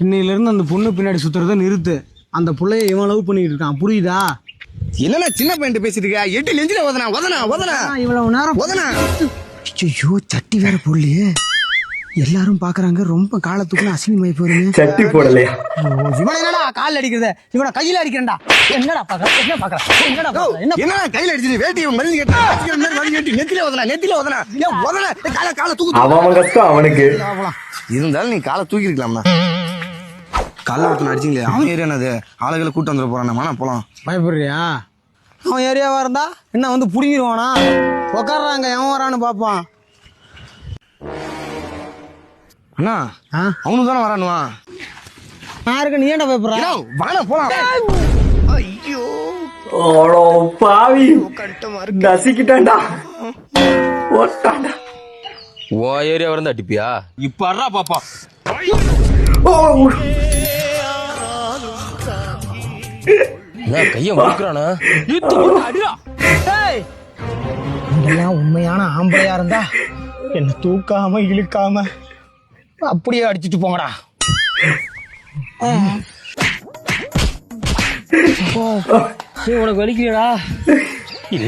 இன்னையில இருந்து அந்த பொண்ணு பின்னாடி சுத்துறத நிறுத்து. அந்த புள்ளைய இவன் லவ் பண்ணிட்டு இருக்கான், புரியுதா? என்னன்னா சின்ன பையன் பேசிட்டு இருக்க? எட்டு நெஞ்சில ஓதனா இவ்வளவு நேரம் ஓதனா. ஐயோ, சட்டி வேற போடலையே. எல்லாரும் பாக்குறாங்க, ரொம்ப காலத்துக்குள்ள அசிங்கமாயி போறீங்க. சட்டி போடலையா? இவனை என்னடா கால் அடிக்கிறத, இவனை கையில அடிக்கிறேன்டா. என்னடா பாக்குற, என்ன பாக்குற, என்னடா பாக்குற, என்ன கையில அடிச்சு வேட்டி மருந்து கேட்டு நெத்தில ஓதனா கால தூக்கு. அவன் கஷ்டம் அவனுக்கு. இருந்தாலும் நீ காலை தூக்கி இருக்கலாம்னா. கால ஒருத்தன அடிச்சிங்களே, அவன் ஏரியானது ஆளுகளை கூட்டு வந்துட போறான். போலாம். பயப்படுறியா? அவன் ஏரியாவா இருந்தா என்ன வந்து புடிங்கிடுவானா? உக்காடுறாங்க, எவன் வரான்னு பாப்பான். அண்ணா அவனு தானே வரானுவா. நான் இருக்க, நீ ஏன்டா பயப்படுற? வாங்க போலாம். ஐயோ பாவி நசிக்கிட்டான்டா, ஓட்டான்டா. ஓ ஏரியா வரந்தா அடிப்பியா? இப்ப அறா பாப்பா. கைய முறுக்குறானா? இதெல்லாம் உண்மையான ஆம்பளையா இருந்தா என்ன தூக்காம இழுக்காம அப்படியே அடிச்சுட்டு போங்கடா. உனக்கு வலிக்கலடா?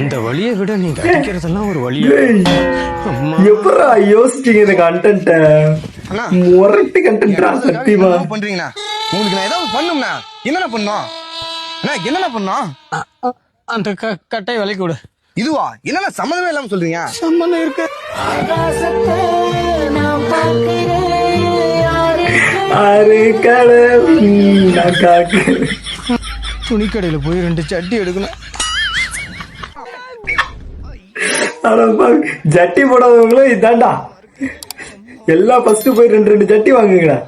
இந்த வழியை விட நீங்க அடிக்கிறதெல்லாம் ஒரு வழி. எப்படா யோசிச்சீங்க இந்த கண்டென்ட்? முரட்டு கண்டென்ட்ரா சத்தியமா. பண்றீங்கண்ணா, உங்களுக்கு நான் ஏதாவது பண்ணும்ண்ணா. என்னென்ன பண்ணோம்? என்னென்ன பண்ணோம்? அந்த கட்டை விலைக்கு விடு. இதுவா? என்னென்ன சம்மந்தமே இல்லாம சொல்றீங்க? சம்மந்தம் இருக்கு. துணிக்கடையில போய் 2 சட்டி எடுக்கணும். ஜட்டி போடாதவங்களும் இதாண்டா. எல்லாம் ஃபர்ஸ்ட் போய் 2 ஜட்டி வாங்குங்கடா.